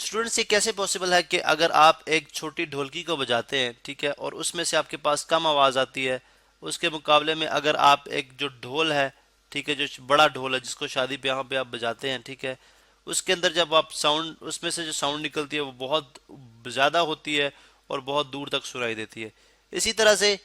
Students, ये कैसे possible है कि अगर आप एक छोटी ढोलकी को बजाते हैं, ठीक है, और उसमें से आपके पास कम आवाज़ आती है, उसके मुकाबले में अगर आप एक जो ढोल है, ठीक है, जो बड़ा ढोल है जिसको शादी ब्याह पे आप बजाते हैं, ठीक है, उसके अंदर जब आप साउंड, उसमें से जो साउंड निकलती है वो बहुत ज़्यादा होती है और बहुत दूर तक सुनाई देती है। इसी तरह से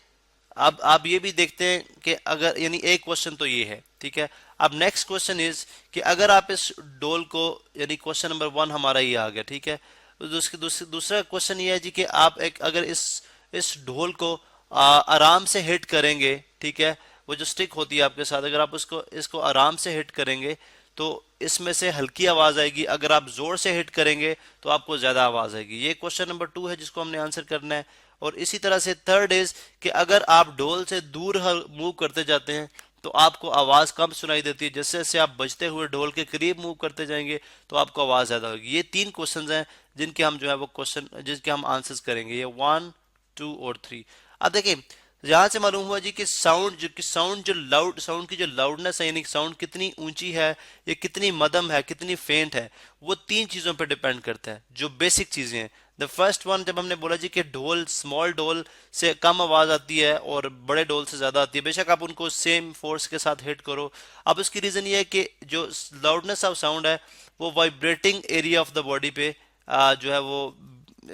अब आप ये भी देखते हैं कि अगर, यानी एक क्वेश्चन तो ये है, ठीक है। अब नेक्स्ट क्वेश्चन इज कि अगर आप इस डोल को, यानी क्वेश्चन नंबर 1 हमारा ये आ गया, ठीक है। तो दूसरा क्वेश्चन ये है जी कि आप एक अगर इस ढोल को आराम से हिट करेंगे, ठीक है, वो जो स्टिक होती है आपके साथ, अगर आप उसको इसको आराम से हिट करेंगे तो इसमें से हल्की आवाज आएगी, अगर आप जोर से हिट करेंगे तो आपको ज्यादा आवाज आएगी। ये क्वेश्चन नंबर 2 है जिसको हमने आंसर करना है। और इसी तरह से थर्ड इज कि अगर आप ढोल से दूर मूव करते जाते हैं तो आपको आवाज कम सुनाई देती है, जैसे जैसे आप बजते हुए ढोल के करीब मूव करते जाएंगे तो आपको आवाज ज्यादा होगी। ये 3 क्वेश्चन हैं जिनके हम जो है वो क्वेश्चन, जिसके हम आंसर्स करेंगे, ये 1, 2 और 3। अब देखिए, यहां से मालूम हुआ जी कि साउंड जो लाउड, साउंड की जो लाउडनेस है, यानी साउंड कितनी ऊंची है, ये कितनी मध्यम है, कितनी फेंट है, वो 3 चीजों पर डिपेंड करता है, जो बेसिक चीजें हैं। द फर्स्ट वन, जब हमने बोला जी कि ढोल, स्मॉल ढोल से कम आवाज आती है और बड़े ढोल से ज्यादा आती है, बेशक आप उनको सेम फोर्स के साथ हिट करो। अब उसकी रीजन ये है कि जो लाउडनेस ऑफ साउंड है वो vibrating area of the body पे जो है वो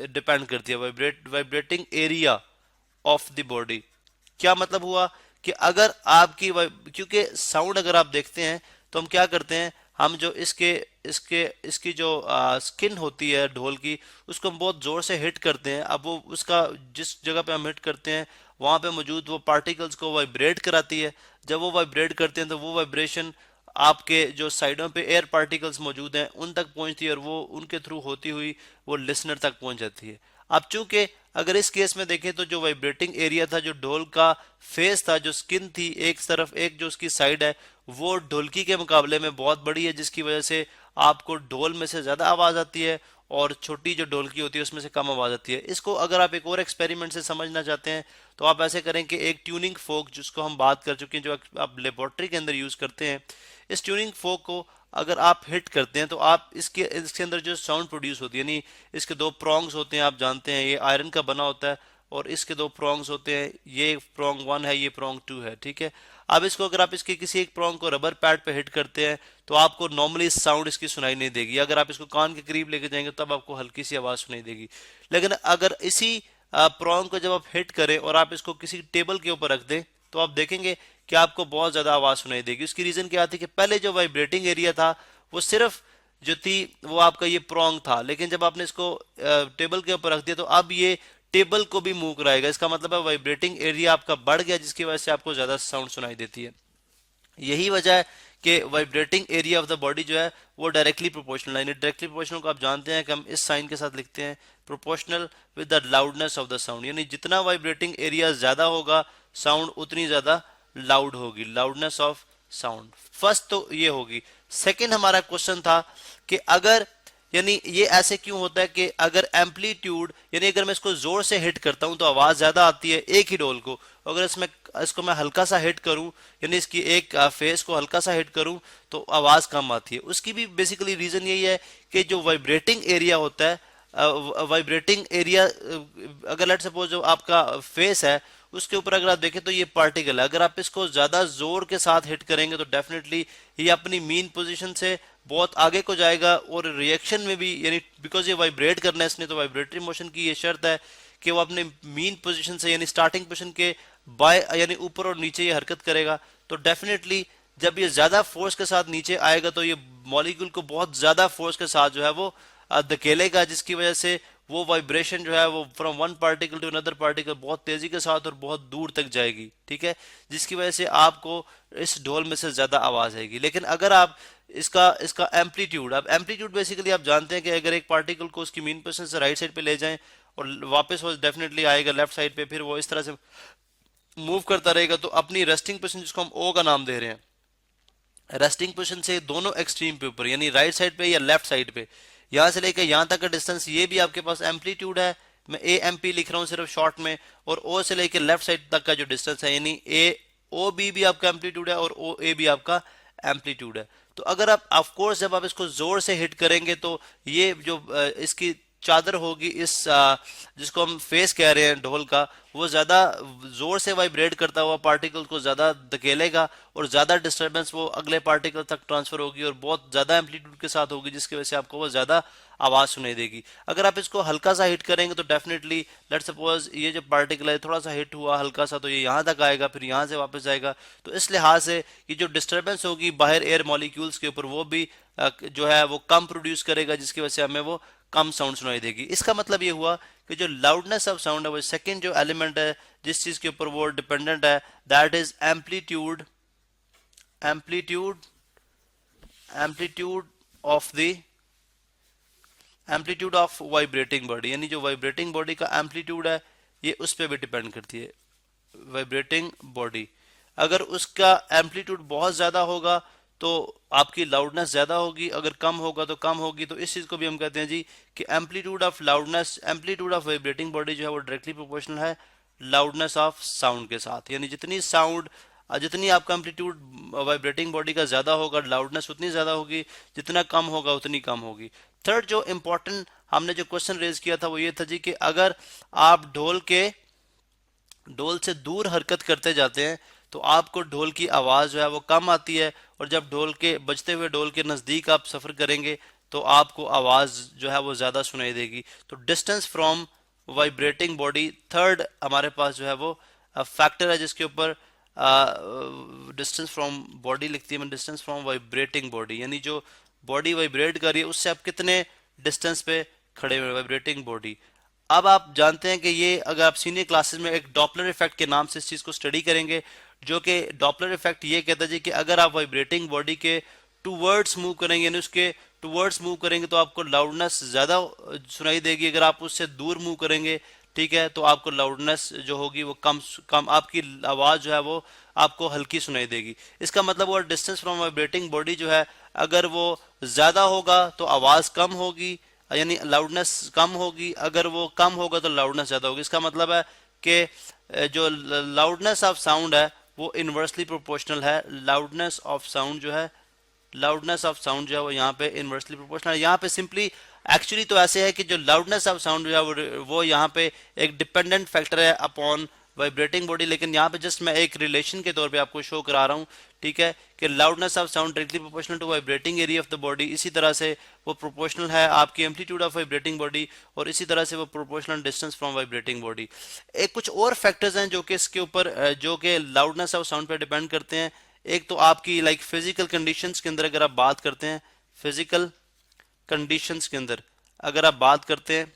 डिपेंड करती है। Vibrating area of the body, क्या मतलब हुआ कि अगर आपकी क्योंकि साउंड अगर आप देखते हैं तो हम क्या करते हैं, हम जो इसके इसके इसकी जो स्किन होती है ढोल की, उसको हम बहुत जोर से हिट करते हैं। अब वो उसका, जिस जगह पे हम हिट करते हैं वहां पे मौजूद वो पार्टिकल्स को वाइब्रेट कराती है। जब वो वाइब्रेट करते हैं तो वो वाइब्रेशन आपके जो साइडों पे एयर पार्टिकल्स मौजूद हैं उन तक पहुंचती है और वो उनके थ्रू होती हुई वो लिसनर तक पहुंच जाती है। अब चूंकि अगर इस केस में देखें तो जो वाइब्रेटिंग एरिया था, जो ढोल का फेस था, जो स्किन थी एक तरफ, एक जो उसकी साइड है वो ढोलकी के मुकाबले में बहुत बड़ी है, जिसकी वजह से आपको ढोल में से ज्यादा आवाज आती है और छोटी जो ढोलकी होती है उसमें से कम आवाज आती है। इसको अगर आप एक और एक्सपेरिमेंट से समझना चाहते हैं तो आप ऐसे करें कि एक ट्यूनिंग फोक, जिसको हम बात कर चुके हैं, जो आप लेबोरेटरी के अंदर यूज करते हैं, इस ट्यूनिंग फोक को अगर आप हिट करते हैं तो आप इसके अंदर जो साउंड प्रोड्यूस होती है, यानी इसके 2 प्रोंग्स होते हैं, आप जानते हैं ये आयरन का बना होता है और इसके 2 प्रोंग्स होते हैं, ये प्रोंग 1 है, ये प्रोंग 2 है, ठीक है। अब इसको अगर आप इसके किसी एक प्रोंग को रबर पैड पे हिट करते हैं तो आपको नॉर्मली साउंड इसकी सुनाई नहीं देगी। अगर आप इसको कान के करीब लेके जाएंगे तब आपको हल्की सी आवाज सुनाई देगी। लेकिन अगर इसी प्रोंग को जब आप हिट करें और आप इसको किसी टेबल के ऊपर रख दें तो आप देखेंगे कि आपको बहुत ज्यादा आवाज सुनाई देगी। उसकी रीजन क्या थी कि पहले जो वाइब्रेटिंग एरिया था वो सिर्फ जो थी वो आपका ये प्रोंग था, लेकिन जब आपने इसको टेबल के ऊपर रख दिया तो अब ये टेबल को भी मूव कराएगा। इसका मतलब है वाइब्रेटिंग एरिया आपका बढ़ गया, जिसकी वजह से आपको ज्यादा साउंड सुनाई देती है। यही वजह है कि vibrating area of the body जो है वो डायरेक्टली प्रोपोर्शनल है। डायरेक्टली प्रोपोर्शनल को आप जानते हैं कि हम इस साइन के साथ लिखते हैं, proportional with the loudness of the sound, यानी जितना वाइब्रेटिंग एरिया ज्यादा होगा साउंड उतनी ज्यादा लाउड होगी, लाउडनेस ऑफ साउंड। फर्स्ट तो ये होगी। सेकंड हमारा क्वेश्चन था कि अगर, यानी ये ऐसे क्यों होता है कि अगर एम्पलीट्यूड, यानी अगर मैं इसको जोर से हिट करता हूं तो आवाज ज्यादा आती है एक ही डोल को, अगर इसको मैं हल्का सा हिट करूं, यानी इसकी एक फेस को हल्का सा हिट करूं तो आवाज कम आती है। उसकी भी बेसिकली रीजन यही है कि जो वाइब्रेटिंग एरिया होता है, वाइब्रेटिंग एरिया, अगर लेट सपोज जो आपका फेस है उसके ऊपर अगर आप देखें तो ये पार्टिकल है, अगर आप इसको ज्यादा जोर के साथ हिट करेंगे तो डेफिनेटली ये अपनी मीन पोजीशन से बहुत आगे को जाएगा और रिएक्शन में भी, यानी बिकॉज ये वाइब्रेट करना है इसने, तो वाइब्रेटरी मोशन की ये शर्त है कि वो अपने मीन पोजीशन से, यानी स्टार्टिंग पोजीशन के बाय, यानी ऊपर और नीचे ये हरकत करेगा। तो डेफिनेटली जब ये ज्यादा फोर्स के साथ नीचे आएगा तो ये मॉलिक्यूल को बहुत ज्यादा फोर्स के साथ जो है वो धकेलेगा, जिसकी वजह से वो वाइब्रेशन जो है वो from one particle to another particle बहुत तेजी के साथ और बहुत दूर तक जाएगी, ठीक है, जिसकी वजह से आपको इस ढोल में से ज्यादा आवाज आएगी। लेकिन अगर आप इसका इसका एम्पलीट्यूड, अब एम्पलीट्यूड बेसिकली आप जानते हैं कि अगर एक पार्टिकल को उसकी मीन पोजीशन से राइट साइड पे ले जाएं और वापस वो डेफिनेटली आएगा लेफ्ट साइड पे, फिर वो इस तरह से मूव करता रहेगा, तो अपनी रेस्टिंग पोजीशन, जिसको हम ओ का नाम दे रहे हैं, रेस्टिंग पोजीशन से दोनों एक्सट्रीम पे ऊपर, यानी राइट साइड पे या लेफ्ट साइड पे, यहां से लेकर यहां तक का डिस्टेंस, ये भी आपके पास एम्पलीट्यूड है। मैं ए एम पी लिख रहा हूं सिर्फ शॉर्ट में, और ओ से लेकर लेफ्ट साइड तक का जो डिस्टेंस है, यानी ए ओ बी भी आपका एम्पलीट्यूड है और ओ ए भी आपका एम्पलीट्यूड है। तो अगर आप ऑफ कोर्स जब आप इसको जोर से हिट करेंगे तो ये जो इसकी चादर होगी, इस जिसको हम फेस कह रहे हैं ढोल का, वो ज्यादा जोर से वाइब्रेट करता हुआ पार्टिकल को ज्यादा धकेलेगा और ज्यादा डिस्टरबेंस वो अगले पार्टिकल तक ट्रांसफर होगी और बहुत ज्यादा एम्पलीट्यूड के साथ होगी, जिसकी वजह से आपको वो ज्यादा आवाज सुनाई देगी। अगर आप इसको हल्का सा हिट करेंगे तो डेफिनेटली लेट सपोज ये जो पार्टिकल है थोड़ा सा हिट हुआ हल्का सा, तो ये यहाँ तक आएगा, फिर यहाँ से वापस जाएगा। तो इस लिहाज से ये जो डिस्टरबेंस होगी बाहर एयर मॉलिक्यूल्स के ऊपर, वो भी जो है वो कम प्रोड्यूस करेगा, जिसकी वजह से हमें वो कम साउंड सुनाई देगी। इसका मतलब ये हुआ कि जो लाउडनेस ऑफ साउंड है वो सेकंड जो एलिमेंट है जिस चीज के ऊपर वो डिपेंडेंट है, that is amplitude. Amplitude amplitude of the amplitude of vibrating body, यानी जो वाइब्रेटिंग बॉडी का एम्पलीट्यूड है ये उस पर भी डिपेंड करती है। वाइब्रेटिंग बॉडी अगर उसका एम्पलीट्यूड बहुत ज्यादा होगा तो आपकी लाउडनेस ज्यादा होगी, अगर कम होगा तो कम होगी। तो इस चीज को भी हम कहते हैं जी कि amplitude of loudness, amplitude of vibrating body जो है वो डायरेक्टली प्रोपोर्शनल है लाउडनेस ऑफ साउंड के साथ। यानी जितनी आपका एम्पलीट्यूड वाइब्रेटिंग बॉडी का ज्यादा होगा, लाउडनेस उतनी ज्यादा होगी, जितना कम होगा उतनी कम होगी। थर्ड जो इंपॉर्टेंट हमने जो क्वेश्चन रेज किया था वो ये था जी कि अगर आप ढोल से दूर हरकत करते जाते हैं तो आपको ढोल की आवाज जो है वो कम आती है, और जब ढोल के बजते हुए ढोल के नजदीक आप सफर करेंगे तो आपको आवाज जो है वो ज्यादा सुनाई देगी। तो distance from vibrating body third हमारे पास जो है वो फैक्टर है, जिसके ऊपर डिस्टेंस फ्रॉम बॉडी लिखती है, डिस्टेंस फ्रॉम वाइब्रेटिंग बॉडी, यानी जो बॉडी वाइब्रेट कर रही है उससे आप कितने डिस्टेंस पे खड़े हुए, वाइब्रेटिंग बॉडी। अब आप जानते हैं कि ये अगर आप सीनियर क्लासेस में एक डॉपलर इफेक्ट के नाम से इस चीज को स्टडी करेंगे, जो कि डॉपलर इफेक्ट ये कहता है जी कि अगर आप वाइब्रेटिंग बॉडी के टूवर्ड्स मूव करेंगे, यानी उसके टूवर्ड्स मूव करेंगे तो आपको लाउडनेस ज्यादा सुनाई देगी, अगर आप उससे दूर मूव करेंगे ठीक है तो आपको लाउडनेस जो होगी वो कम कम, आपकी आवाज जो है वो आपको हल्की सुनाई देगी। इसका मतलब वो डिस्टेंस फ्रॉम वाइब्रेटिंग बॉडी जो है अगर वो ज्यादा होगा तो आवाज कम होगी, यानी लाउडनेस कम होगी, अगर वो कम होगा तो लाउडनेस ज्यादा होगी। इसका मतलब है कि जो लाउडनेस ऑफ साउंड है वो इनवर्सली प्रोपोर्शनल है। लाउडनेस ऑफ साउंड जो है वो यहाँ पे इनवर्सली प्रोपोर्शनल है। यहाँ पे सिंपली एक्चुअली तो ऐसे है कि जो लाउडनेस ऑफ साउंड जो है वो यहाँ पे एक डिपेंडेंट फैक्टर है अपॉन वाइब्रेटिंग बॉडी, लेकिन यहाँ पे जस्ट मैं एक रिलेशन के तौर पे आपको शो करा रहा हूँ, ठीक है, कि loudness of sound directly proportional to vibrating area of the body, इसी तरह से वो प्रोपोर्शनल है आपकी एम्पलीट्यूड ऑफ वाइब्रेटिंग बॉडी, और इसी तरह से वो proportional distance from vibrating body. एक कुछ और फैक्टर्स हैं जो कि इसके ऊपर जो कि लाउडनेस ऑफ साउंड पे डिपेंड करते हैं। एक तो आपकी लाइक फिजिकल कंडीशंस के अंदर अगर आप बात करते हैं, फिजिकल कंडीशंस के अंदर अगर आप बात करते हैं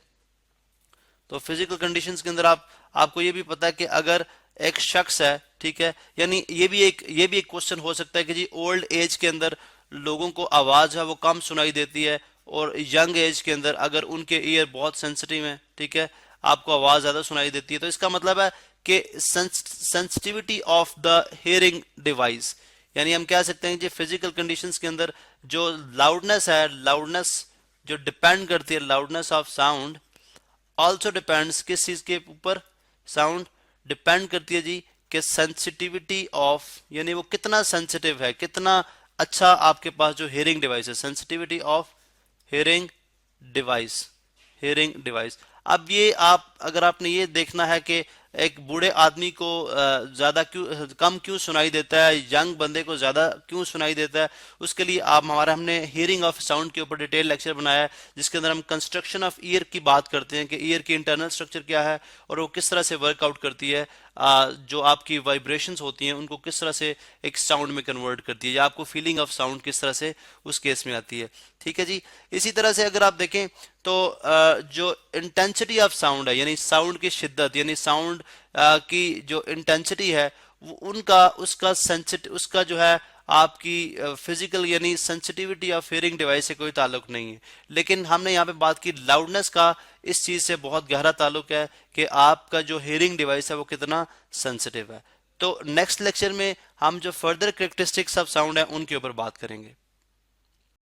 तो फिजिकल कंडीशंस के अंदर आपको ये भी पता है कि अगर एक शख्स है, ठीक है, यानी ये भी एक क्वेश्चन हो सकता है कि जी ओल्ड एज के अंदर लोगों को आवाज है वो कम सुनाई देती है, और यंग एज के अंदर अगर उनके ईयर बहुत सेंसिटिव है, ठीक है, आपको आवाज ज्यादा सुनाई देती है। तो इसका मतलब है कि sensitivity of the hearing device, यानी हम कह सकते हैं कि फिजिकल कंडीशंस के अंदर जो लाउडनेस है, लाउडनेस जो डिपेंड करती है, loudness of sound also depends किस चीज के ऊपर, साउंड डिपेंड करती है जी कि सेंसिटिविटी ऑफ, यानी वो कितना सेंसिटिव है, कितना अच्छा आपके पास जो हियरिंग डिवाइस है, सेंसिटिविटी ऑफ हियरिंग डिवाइस। अब ये आप अगर आपने ये देखना है कि एक बूढ़े आदमी को ज्यादा कम क्यों सुनाई देता है, यंग बंदे को ज्यादा क्यों सुनाई देता है, उसके लिए हमने हियरिंग ऑफ साउंड के ऊपर डिटेल लेक्चर बनाया है, जिसके अंदर हम कंस्ट्रक्शन ऑफ ईयर की बात करते हैं कि ईयर की इंटरनल स्ट्रक्चर क्या है और वो किस तरह से वर्कआउट करती है, जो आपकी वाइब्रेशंस होती हैं उनको किस तरह से एक साउंड में कन्वर्ट करती है, या आपको फीलिंग ऑफ साउंड किस तरह से उस केस में आती है। ठीक है जी। इसी तरह से अगर आप देखें तो जो इंटेंसिटी ऑफ साउंड है, यानी साउंड की शिद्दत, यानी साउंड की जो इंटेंसिटी है उसका जो है आपकी फिजिकल यानी सेंसिटिविटी ऑफ हियरिंग डिवाइस से कोई ताल्लुक नहीं है। लेकिन हमने यहाँ पे बात की लाउडनेस का, इस चीज से बहुत गहरा ताल्लुक है कि आपका जो हियरिंग डिवाइस है वो कितना सेंसिटिव है। तो नेक्स्ट लेक्चर में हम जो फर्दर कैरेक्टरिस्टिक्स ऑफ साउंड है उनके ऊपर बात करेंगे।